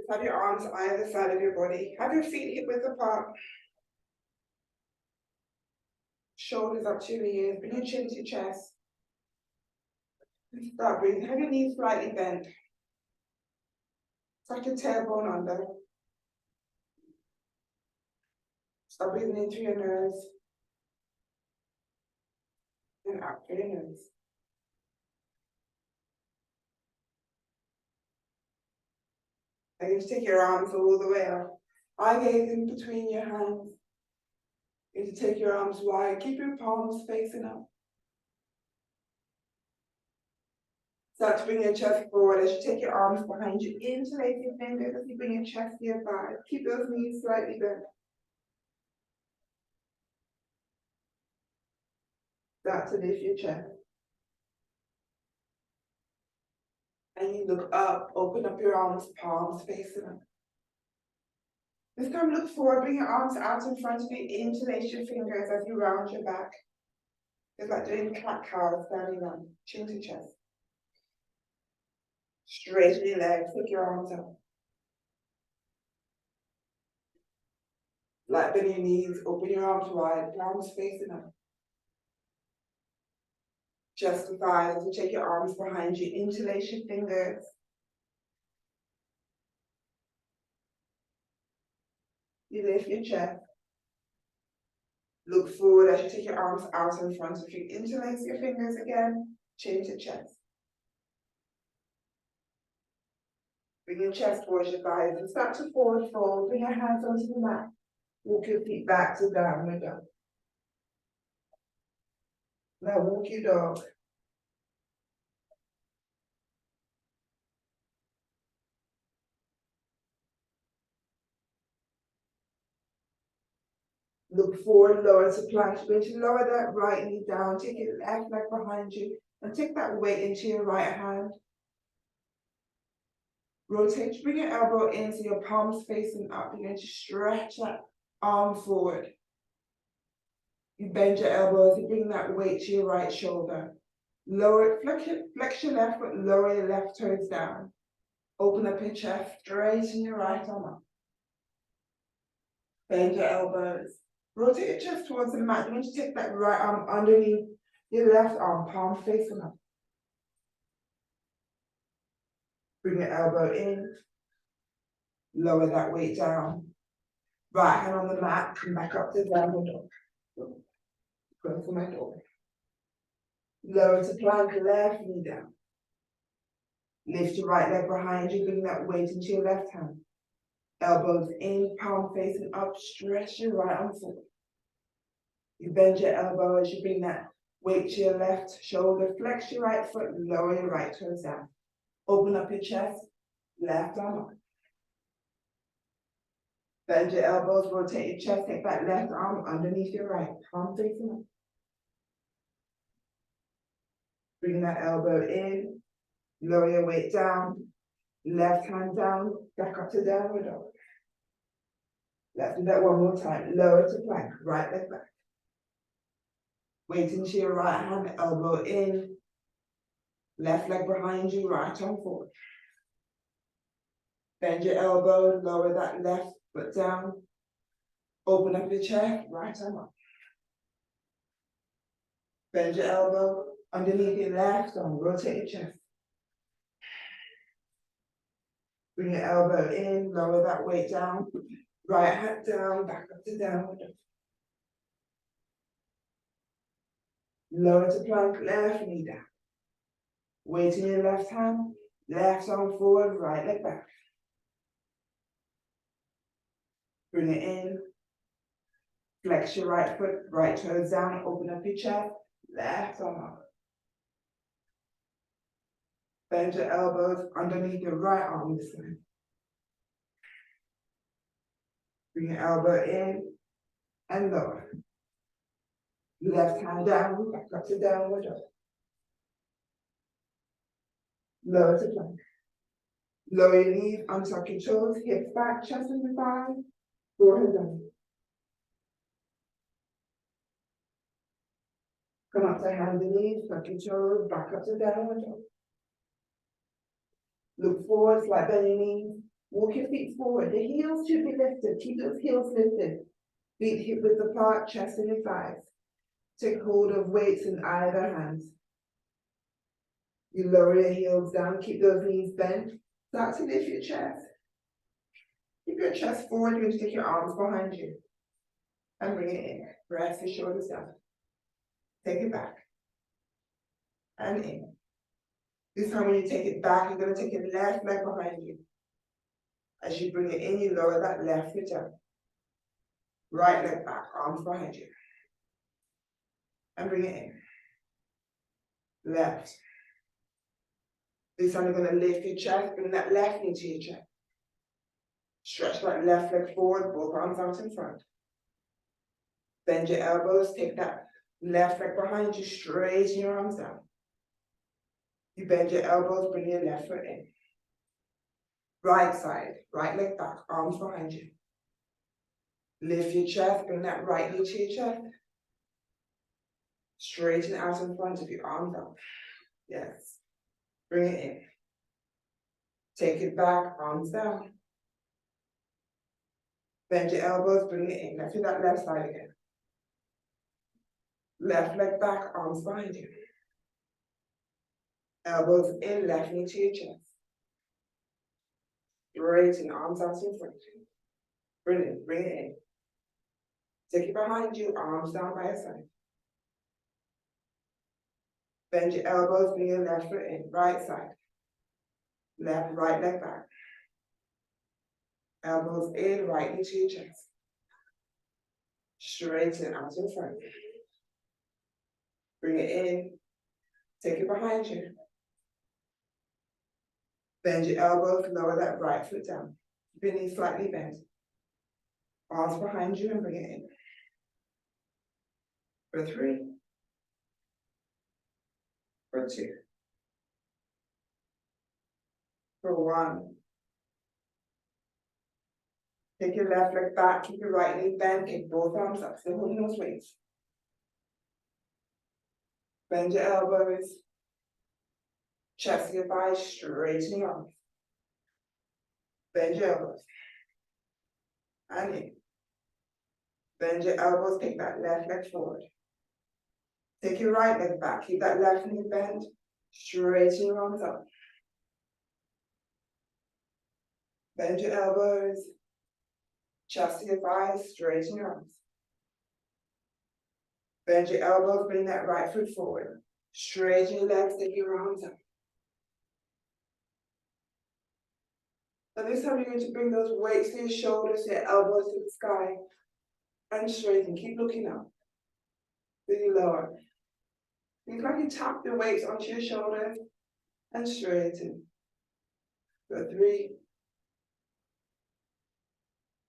Have your arms either side of your body. Have your feet hip width apart. Shoulders up to your ears. Bring your chin to your chest. Start breathing. Have your knees slightly bent. Tuck your tailbone under. Start breathing in through your nose. And out through your nose. And you take your arms all the way up. Eye gaze in between your hands. You take your arms wide. Keep your palms facing up. Start to bring your chest forward as you take your arms behind you. Interlace your fingers as you bring your chest to your thighs. Keep those knees slightly bent. Start to lift your chest. And you look up, open up your arms, palms facing up. This time look forward, bring your arms out in front of you, interlace your fingers as you round your back. It's like doing cat cow, standing up, chin to chest. Straighten your legs, take your arms up. Flat bend your knees, open your arms wide, palms facing up. Chest to thighs, as you take your arms behind you, interlace your fingers. You lift your chest. Look forward as you take your arms out in front of you. Interlace your fingers again, chin to chest. Bring your chest towards your thighs and start to forward fold. Bring your hands onto the mat. Walk your feet back to downward dog. Now walk your dog. Look forward, lower to plank. You're going to lower that right knee down. Take your left leg behind you and take that weight into your right hand. Rotate, bring your elbow in so your palms facing up. You're going to stretch that arm forward. You bend your elbows, you bring that weight to your right shoulder. Lower it, flex your left foot, lower your left toes down. Open up your chest, straighten your right arm up. Bend your elbows. Rotate your chest towards the mat. You're going to take that right arm underneath your left arm, palm facing up. Bring your elbow in. Lower that weight down. Right hand on the mat, come back up to downward dog. Go for my dog. Lower to plank, left knee down. Lift your right leg behind you, bring that weight into your left hand. Elbows in, palm facing up, stretch your right arm forward. You bend your elbow as you bring that weight to your left shoulder, flex your right foot, lower your right toes down. Open up your chest, left arm up. Bend your elbows, rotate your chest, take that left arm underneath your right, palm facing up. Bring that elbow in, lower your weight down, left hand down, back up to downward dog. Let's do that one more time. Lower to plank, right leg back. Weight into your right hand, elbow in, left leg behind you, right arm forward. Bend your elbow, lower that left foot down. Open up your chest, right arm up. Bend your elbow underneath your left arm, rotate your chest. Bring your elbow in, lower that weight down. Right hand down, back up to downward dog. Lower to plank, left knee down. Weight in your left hand, left arm forward, right leg back. Bring it in. Flex your right foot, right toes down, open up your chest, left arm up. Bend your elbows underneath your right arm this time. Bring your elbow in and lower. Left hand down, back up to downward dog. Lower to plank. Lower your knees, untuck your toes, hips back, chest in the thigh, forehead down. Come up to hands and knees, tuck your toes, back up to downward dog. Look forward, slight bend your knees, Walk your feet forward, the heels should be lifted, keep those heels lifted. Feet hip width apart, chest and your thighs. Take hold of weights in either hands. You lower your heels down, keep those knees bent. Start to lift your chest. Keep your chest forward, you're going to take your arms behind you. And bring it in. Press your shoulders down. Take it back. And in. This time when you take it back, you're going to take your left leg behind you. As you bring it in, you lower that left foot down. Right leg back, arms behind you. And bring it in. Left. This time you're going to lift your chest, bring that left knee to your chest. Stretch that left leg forward, both arms out in front. Bend your elbows, take that left leg behind you, straighten your arms down. You bend your elbows, bring your left foot in. Right side, right leg back, arms behind you. Lift your chest, bring that right knee to your chest. Straighten out in front of you, arms up. Yes. Bring it in. Take it back, arms down. Bend your elbows, bring it in. Let's do that left side again. Left leg back, arms behind you. Elbows in, left knee to your chest. Straighten, arms out in front. Brilliant, bring it in. Take it behind you, arms down by your side. Bend your elbows, bring your left foot in, right side. Left, right leg back. Elbows in, right knee to your chest. Straighten out in front. Bring it in. Take it behind you. Bend your elbows, lower that right foot down. Keep your knees slightly bent. Arms behind you and bring it in. For 3. For 2. For 1. Take your left leg back, keep your right knee bent, kick both arms up, still holding those weights. Bend your elbows. Chest your thighs, straighten your arms. Bend your elbows. And in. Bend your elbows, take that left leg forward. Take your right leg back, keep that left knee bent, straighten your arms up. Bend your elbows. Chest your thighs, straighten your arms. Bend your elbows, bring that right foot forward. Straighten your legs, take your arms up. And this time you're going to bring those weights to your shoulders, your elbows to the sky. And straighten, keep looking up. Really lower. It's like you tap the weights onto your shoulders and straighten. For 3.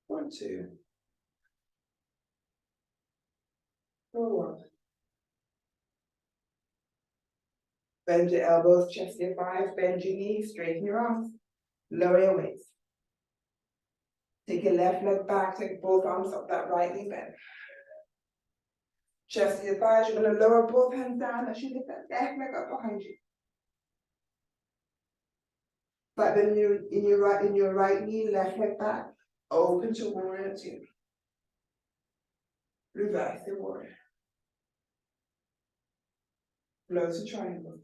For 2. For 1. Bend your elbows, chest your thighs, bend your knees, straighten your arms. Lower your weights. Take your left leg back, take both arms up, that right knee bend. Chest your thighs, you're going to lower both hands down as you lift that left leg up behind you. But then in your right knee, left leg back, open to warrior 2. Reverse the warrior. Flow to triangle.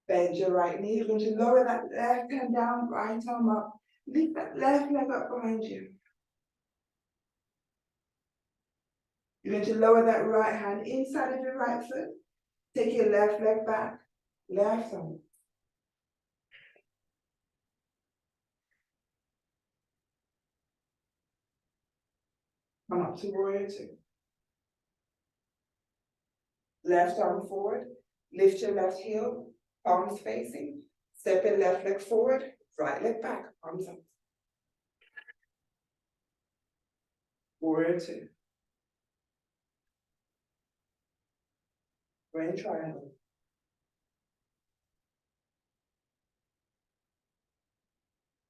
Bend your right knee, you're going to lower that left hand down, right arm up. Lift that left leg up behind you. You're going to lower that right hand inside of your right foot. Take your left leg back, left arm. Come up to warrior 2. Left arm forward, lift your left heel, arms facing. Step your left leg forward, right leg back, arms up. Warrior 2. We're in triangle.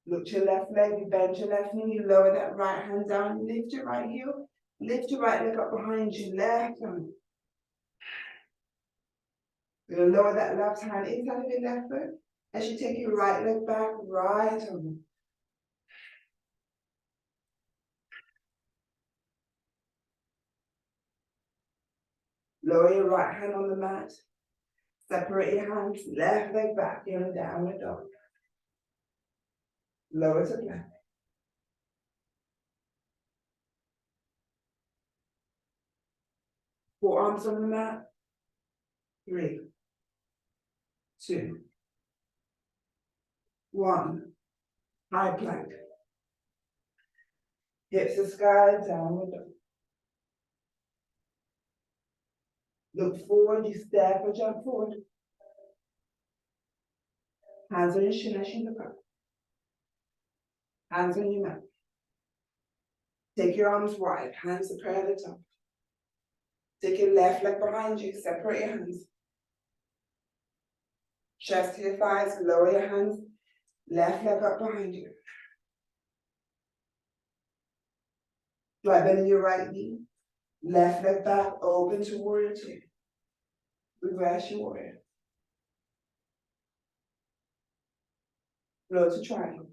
Look to your left leg, you bend your left knee, you lower that right hand down, lift your right heel, lift your right leg up behind you, left arm. You're gonna lower that left hand inside of your left foot. As you take your right leg back, right arm. Lower your right hand on the mat. Separate your hands, left leg back in a downward dog. Lower to plank. Forearms on the mat. 3, 2, 1. High plank. Hips to sky, downward dog. Look forward, you step or jump forward. Hands on your shin as you look up. Hands on your mat. Take your arms wide, hands to prayer at the top. Take your left leg behind you, separate your hands. Chest to your thighs, lower your hands, left leg up behind you. Flat bend in your right knee, left leg back, open to warrior two. Reverse your warrior. Flow to triangle.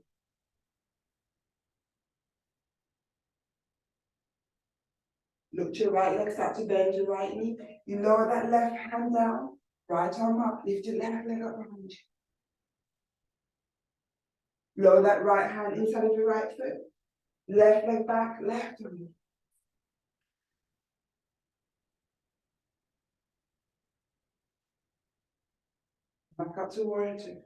Look to your right leg, start to bend your right knee. You lower that left hand down, right arm up, lift your left leg up behind you. Lower that right hand inside of your right foot. Left leg back, left arm. Back up to warrior two.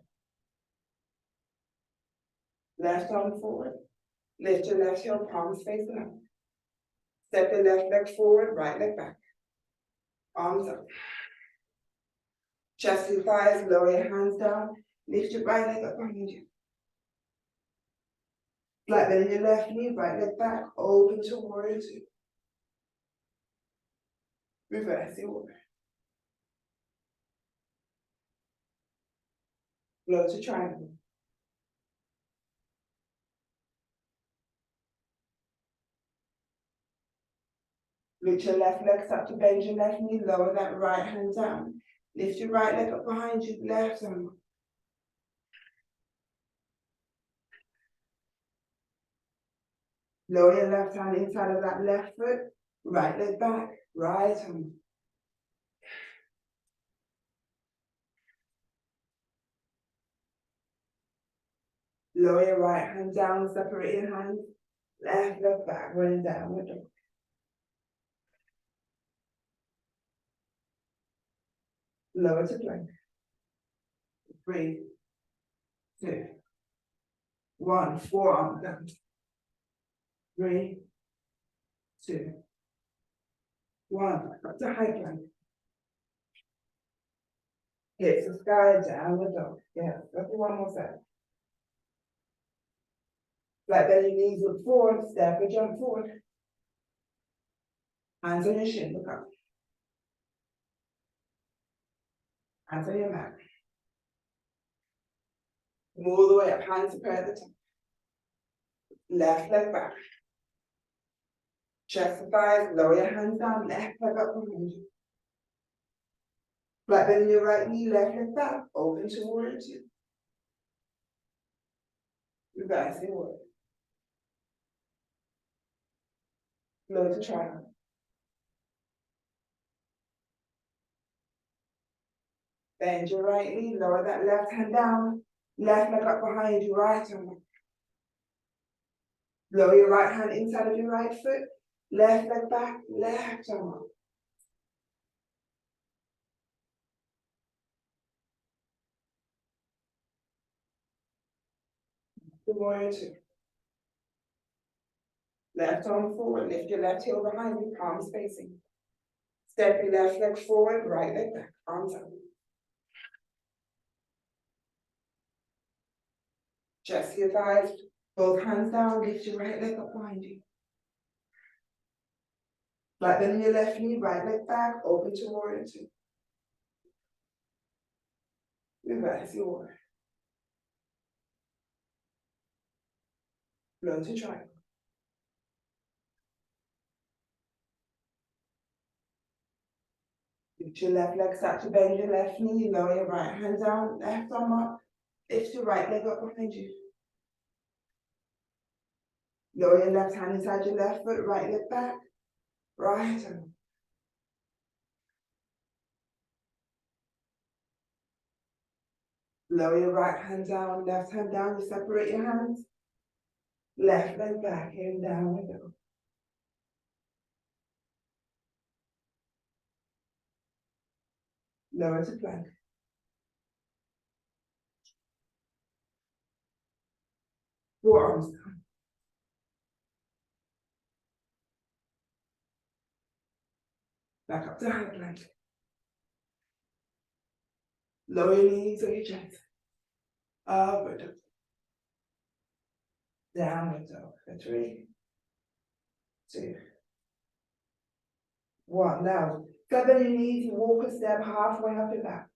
Left arm forward. Lift your left heel, palms facing up. Step the left leg forward, right leg back. Arms up. Chest to thighs, lower your hands down. Lift your right leg up behind you. Flat bend in your left knee, right leg back, open to warrior two. Reverse the order. Flow to triangle. Reach your left leg, start to bend your left knee, lower that right hand down. Lift your right leg up behind you, left arm. Lower your left hand inside of that left foot, right leg back, right arm. Lower your right hand down, separate your hands, left leg back, running downward dog. Lower to plank. 3, 2, 1. Forearm down. 3, 2, 1. Up to high plank. Hips to sky, downward dog. Yeah, let's do one more set. Flat belly, knees look forward, step or jump forward. Hands on your shin, look up. Hands on your mat. Move all the way up, hands to prayer at the top. Left leg back. Chest to thighs, lower your hands down, left leg up behind you. Flat bend in your right knee, left leg back, open to warrior two. Reverse the order. Flow to triangle. Bend your right knee, lower that left hand down, left leg up behind you, right arm. Lower your right hand inside of your right foot, left leg back, left arm up. The warrior two. Left arm forward, lift your left heel behind you, palms facing. Step your left leg forward, right leg back, arms up. Chest to your thighs, both hands down, lift your right leg up behind you. Flat bend in your left knee, right leg back, open to warrior two. Reverse your order. Flow to triangle. Reach your left leg, start to bend your left knee, lower your right hand down, left arm up, lift your right leg up behind you. Lower your left hand inside your left foot, right leg back, right arm. Lower your right hand down, left hand down, you separate your hands. Left leg back, in, down we go. Lower to plank. Forearms down. Back up to high plank. Lower your knees or your chest. Upward dog. Downward dog for 3, 2, 1. Now, feather your knees, walk a step halfway up your back.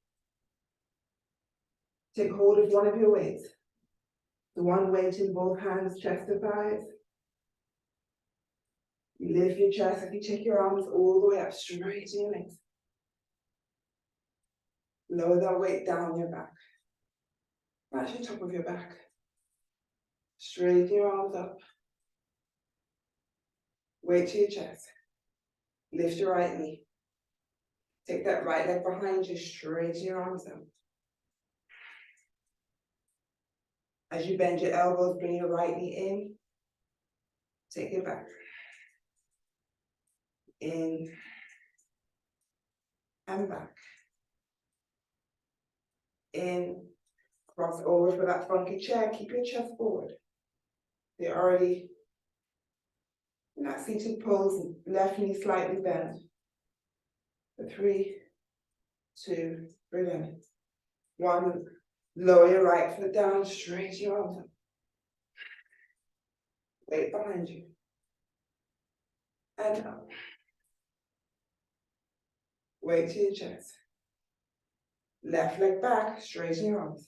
Take hold of one of your weights. The one weight in both hands, chest to thighs. You lift your chest as you take your arms all the way up, straight to your legs. Lower that weight down your back. That's the top of your back. Straighten your arms up. Weight to your chest. Lift your right knee. Take that right leg behind you, straighten your arms out. As you bend your elbows, bring your right knee in. Take it back. In and back. In, cross over for that funky chair. Keep your chest forward. You're already in that seated pose, left knee slightly bent. For 3, 2, breathe in. 1, lower your right foot down, straighten your arms up. Weight behind you. And up. Weight to your chest. Left leg back, straighten your arms.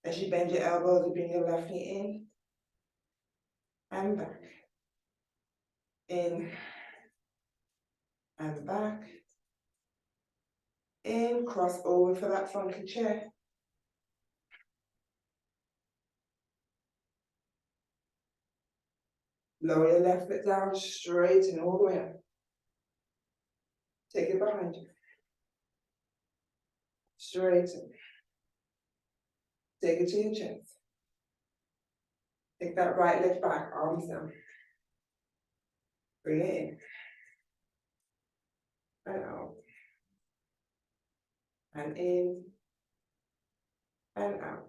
As you bend your elbows, you bring your left knee in and back. In and back. In, cross over for that funky chair. Lower your left foot down, straighten all the way up. Take it behind you. Straighten. Take it to your chest. Take that right leg back, arms down. Bring it in. And out. And in. And out.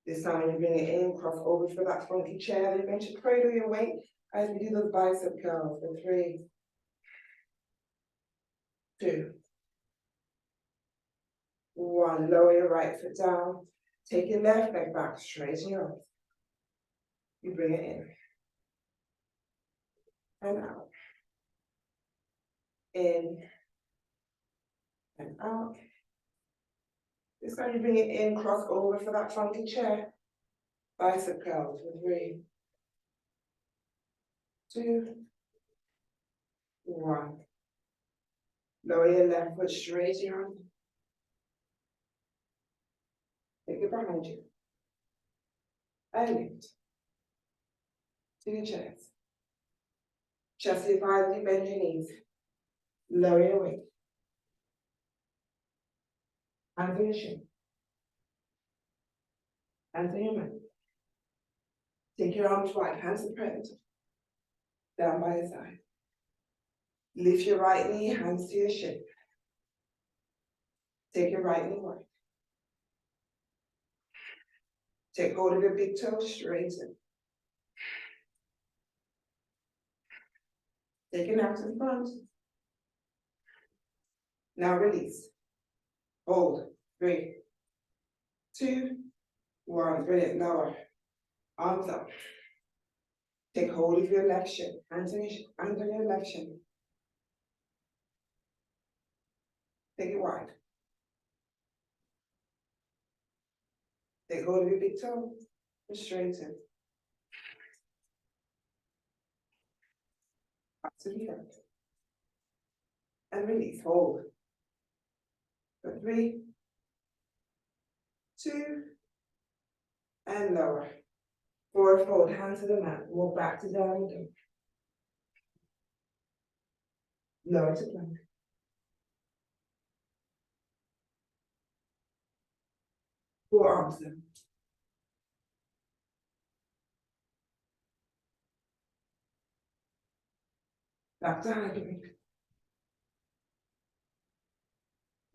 This time when you bring it in, cross over for that funky chair. Then you're going to cradle your weight as we do those bicep curls for 3, 2, 1. Lower your right foot down. Take your left leg back, straighten your arms. You bring it in. And out. In. And out. This time you bring it in, cross over for that funky chair. Bicep curls for 3, 2, 1. Lower your left foot, straighten your arms. Take it behind you. And lift. To your chest. Chest your thighs, you bend your knees. Lower your weight. Hands on your shin. Hands on your mat. Take your arms wide, hands to present. Down by your side. Lift your right knee, hands to your shin. Take your right knee wide. Take hold of your big toe, straighten. Take it out to the front. Now release. Hold. 3, 2, 1. Brilliant. Lower. Arms up. Take hold of your left shin. Hands on your left shin. Take it wide. Take hold of your big toe and straighten. Up to the front. and release, hold. For 3, 2, and lower. 4, fold, hands to the mat, walk back to downward dog. Lower to plank. Forearms down. Back to high plank.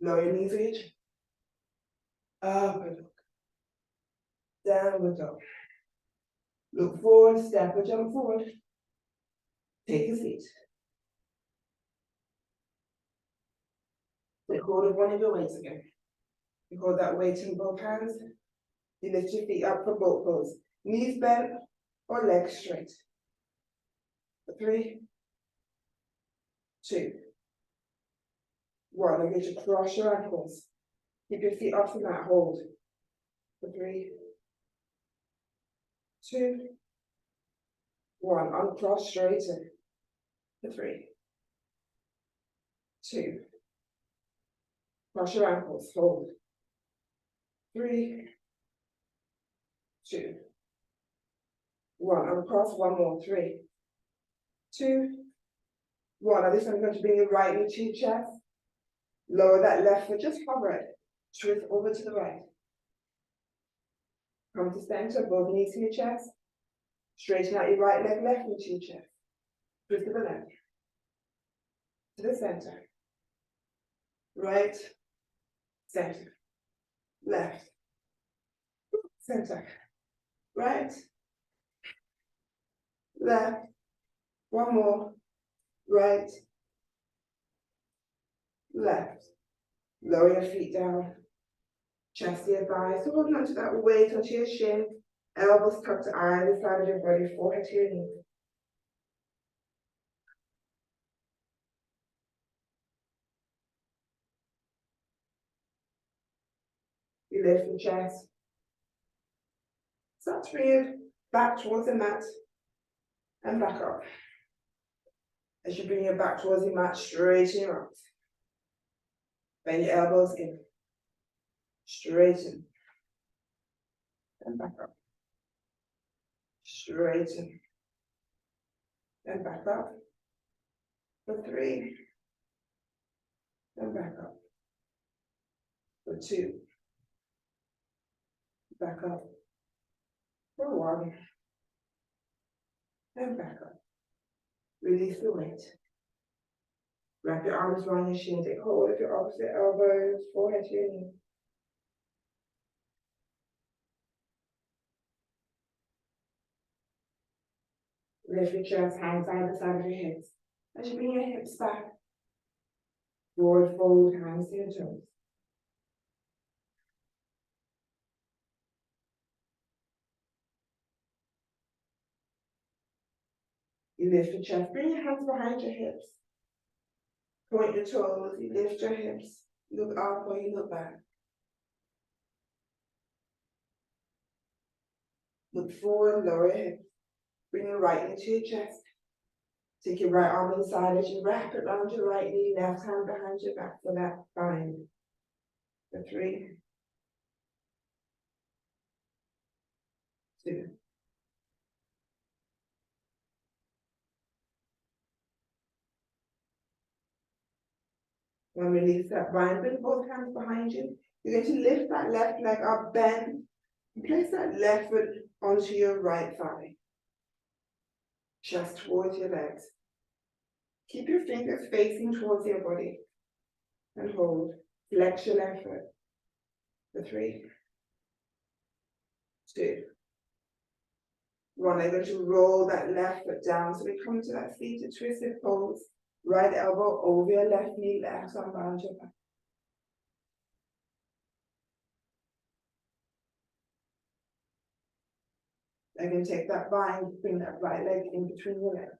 Lower your knees each. Upward dog. Downward dog. Look forward, step or jump forward. Take a seat. Take hold of one of your weights again. You hold that weight in both hands. You lift your feet up for boat pose. Knees bent or legs straight. For 3, 2, 1. I get you cross your ankles. Keep your feet off the mat, hold. For 3, 2, 1. Uncross, straighten. For 3, 2. Cross your ankles, hold. 3, 2, 1. Uncross, one more. 3, 2, 1. Now this time I'm going to bring your right knee to your chest. Lower that left foot, just hover it. Twist over to the right. Come to center, both knees to your chest. Straighten out your right leg, left knee to your chest. Twist to the left. To the center. Right, center. Left, center. Right, left. One more. Right, left. Lower your feet down. Chest to your thighs. So hold on to that weight onto your shin. Elbows tucked to either side of your body, forehead to your knee. You lift your chest. Start to bring it back towards the mat and back up. As you bring your back towards the mat, straighten your arms. Bend your elbows in. Straighten. And back up. Straighten. And back up. For 3. And back up. For 2. Back up. For 1. And back up. Release the weight. Wrap your arms around your shin. Take hold of your opposite elbows, forehead to your knee. Lift your chest, hands either side of your hips. As you bring your hips back, forward fold, hands to your toes. You lift your chest, bring your hands behind your hips. Point your toes, you lift your hips. Look up or you look back. Look forward, lower your hips. Bring your right knee to your chest. Take your right arm inside as you wrap it around your right knee, left hand behind your back for that bind. For 3, 2. When release that bind, bring both hands behind you. You're going to lift that left leg up, bend, and place that left foot onto your right thigh. Just towards your legs. Keep your fingers facing towards your body. And hold. Flex your left foot. For 3, 2, 1. I'm going to roll that left foot down. So we come to that seated twisted pose. Right elbow over your left knee, left arm around your back. I'm going to take that bind, bring that right leg in between your legs.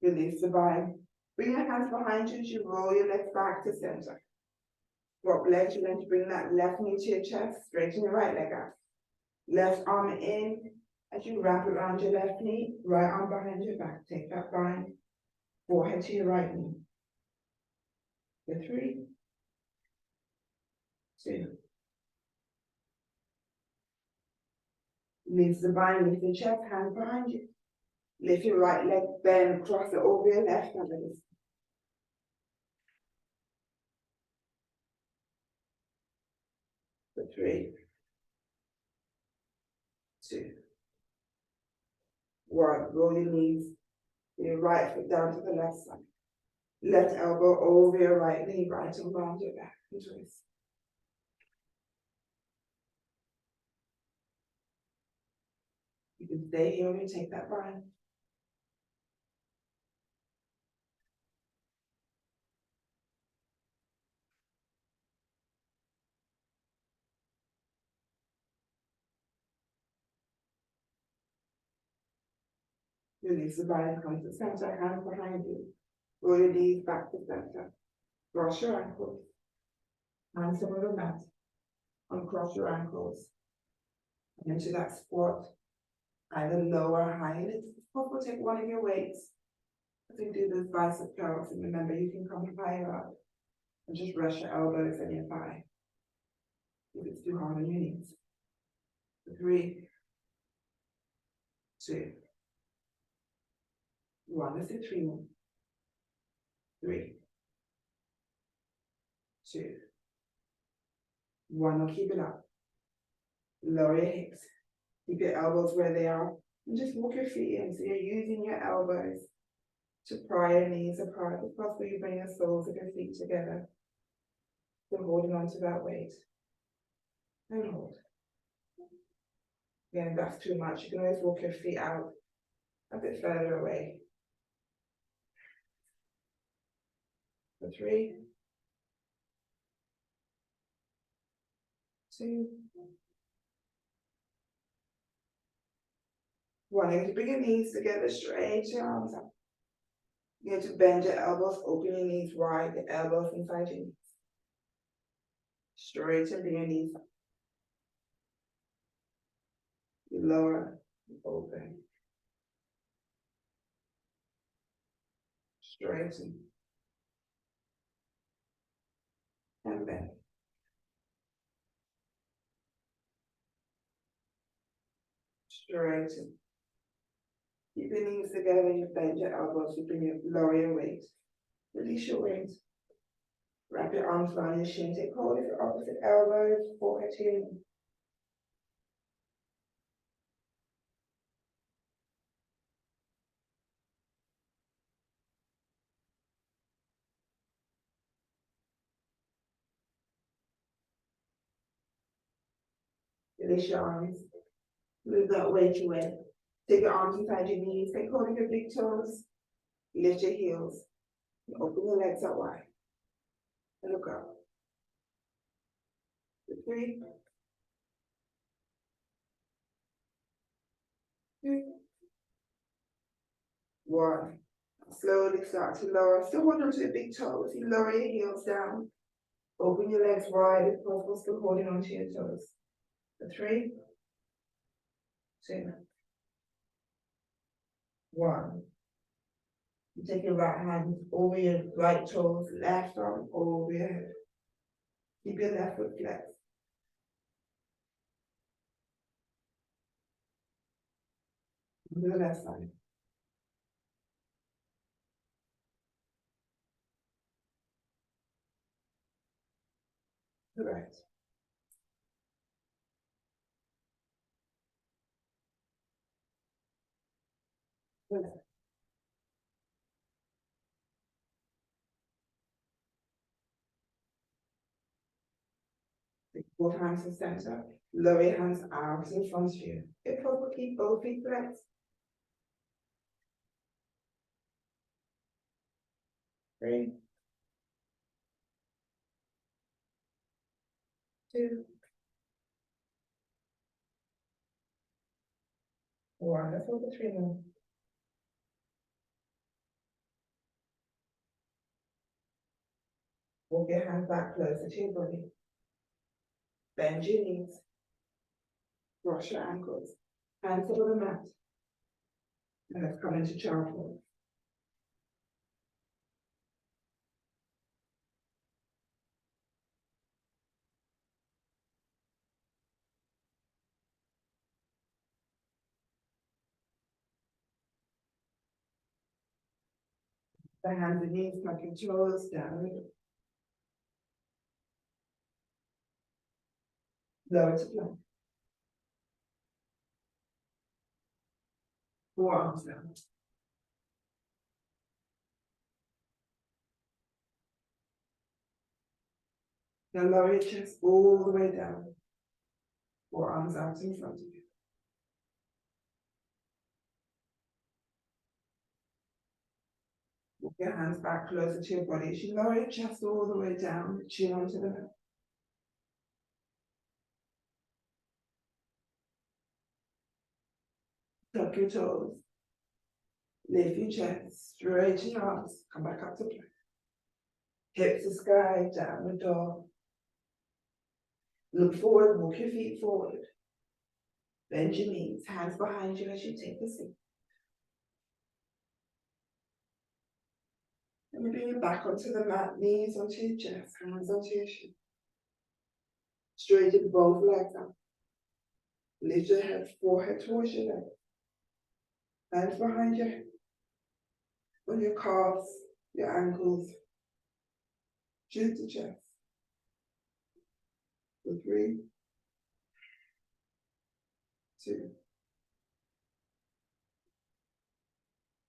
Release the bind. Bring your hands behind you as you roll your legs back to center. Drop leg, you're going to bring that left knee to your chest, straighten your right leg out. Left arm in, as you wrap around your left knee, right arm behind your back, take that bind, forehead to your right knee. For 3, 2. Lift the bind, lift your chest, hands behind you. Lift your right leg, bend, cross it over your left hand. For 3, 2, 1. Roll your knees, your right foot down to the left side. Left elbow over your right knee, right arm around your back and twist. You can stay here when you take that bind. Release the bind, come to center, hands behind you. Roll your knees back to center. Cross your ankles. Hands over the mat. Uncross your ankles. And into that squat. Either low or high. And it's possible to take one of your weights. As you do those bicep curls, and remember you can come higher up. And just rest your elbows and your thigh. If it's too hard on your knees. 3, 2, 1. Let's do 3 more. 3, 2, 1. Now keep it up. Lower your hips. Keep your elbows where they are. And just walk your feet in. So you're using your elbows to pry your knees apart. If possible, you bring the soles of your feet together. So holding on to that weight. And hold. Again, if that's too much, you can always walk your feet out a bit further away. For 3, 2, 1. You're going to bring your knees together, straight your arms up. You're going to bend your elbows, open your knees wide, the elbows inside your knees. Straighten your knees up. You lower, open. Straighten. And bend. Straighten. Keep your knees together, you bend your elbows, you bring your lower your weight. Release your weight. Wrap your arms around your shin. Take hold of your opposite elbows, forehead to your knee. Release your arms. Move that weight away. Take your arms inside your knees. Take hold of your big toes. Lift your heels. Open your legs out wide. And look up. 3, 2, 1. Slowly start to lower. Still hold on to your big toes. You lower your heels down. Open your legs wide if possible. Still holding on to your toes. 3, 2, 1. You take your right hand over your right toes, left arm over your head. Keep your left foot flexed. Do the left side. The right. The left. Take both hands to center. Lower your hands out in front of you. If possible, keep both feet flexed. 3, 2, 1. Let's hold the 3 more. Walk your hands back closer to your body. Bend your knees. Cross your ankles. Hands over the mat. And let's come into child pose. The hands and knees, tuck your toes down. Lower to plank. Forearms down. Now lower your chest all the way down. Forearms out in front of you. Walk your hands back closer to your body. As you lower your chest all the way down, chin onto the mat. Tuck your toes. Lift your chest, straighten your arms, come back up to plank. Hips to sky, downward dog. Look forward, walk your feet forward. Bend your knees, hands behind you as you take the seat. And we bring you back onto the mat, knees onto your chest, hands onto your shin. Straighten both legs up. Lift your head, forehead towards your leg. Hands behind your head. On your calves, your ankles. Chin to chest. For 3, 2.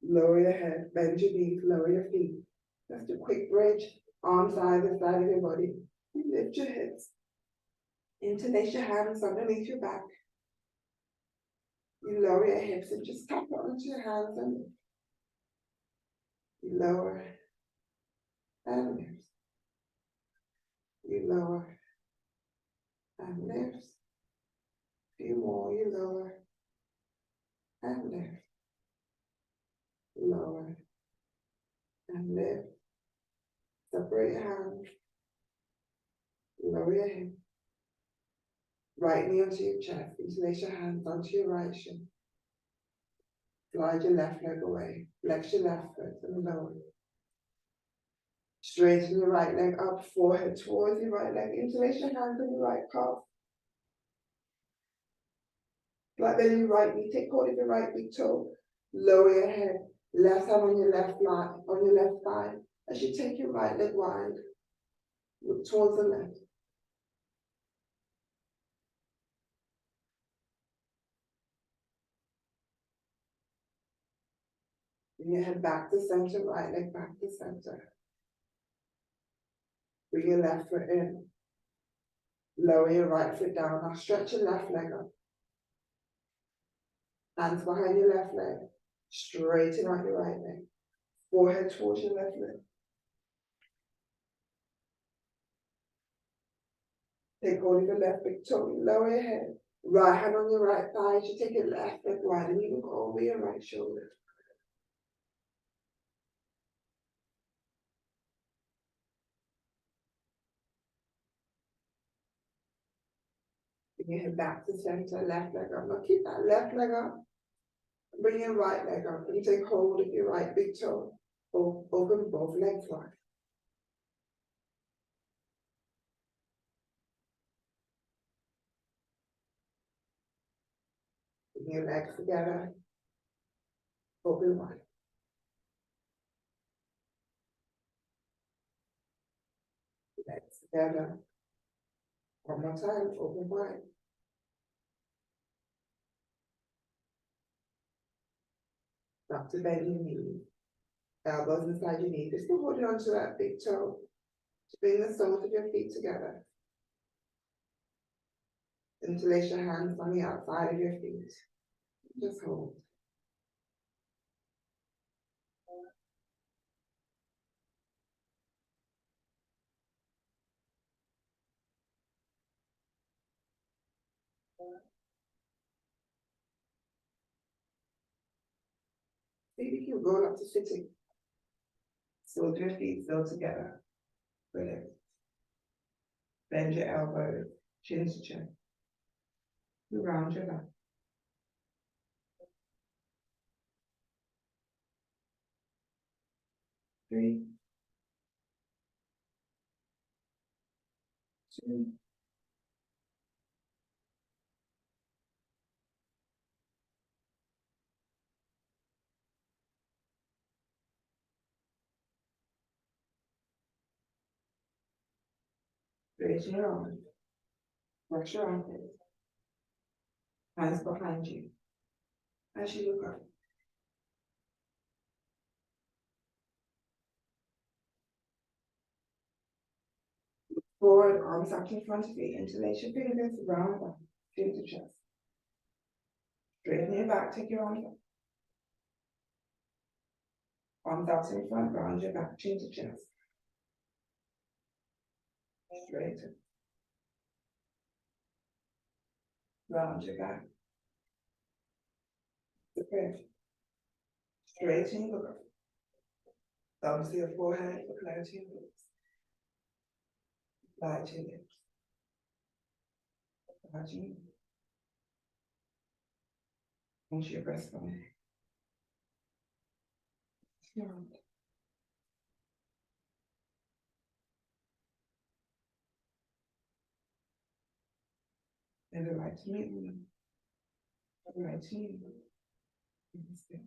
Lower your head, bend your knees, lower your feet. Just a quick bridge, arms either side of your body. You lift your hips. Interlace your hands underneath your back. You lower your hips and just tap onto your hands and lift. You lower and lift. You lower and lift. A few more, you lower and lift. Lower and lift. Separate your hands. Lower your head. Right knee onto your chest. Interlace your hands onto your right shin. Slide your left leg away. Flex your left foot and lower. Straighten your right leg up, forehead towards your right leg. Interlace your hands on your right calf. Flat belly, your right knee. Take hold of your right big toe. Lower your head. Left hand on your left leg, on your left thigh. As you take your right leg wide, look towards the left. Bring your head back to center, right leg back to center. Bring your left foot in. Lower your right foot down. Now stretch your left leg up. Hands behind your left leg. Straighten out your right leg. Forehead towards your left leg. Take hold of your left big toe. Lower your head. Right hand on your right thigh. As you take your left leg wide and you look over your right shoulder. Bring your head back to center. Left leg up. Now keep that left leg up. Bring your right leg up and take hold of your right big toe. Open both legs wide. Bring your legs together. Open wide. Legs together. One more time. Open wide. Stop to bend your knees. Elbows inside your knee. Just hold it onto that big toe. To bring the soles of your feet together. Interlace your hands on the outside of your feet. Just hold. See if you can roll up to sitting. Soles of your feet still together. Brilliant. Bend your elbows, chin to chin. Round your back. 3, 2, raise your arms, brush your armpits, hands behind you. As you look up, forward, arms out in front of you, interlace your fingers, round back, feel the chest. Straighten your back, take your arms up. Arms out in front, round your back, chin to chest. Straighten. Round your back. The breath. Straighten your look up. Thumbs to your forehead for clarity and lips. Light to your lips. Touching. Onto your breastbone. Round. Never like to meet you. Never like to meet you.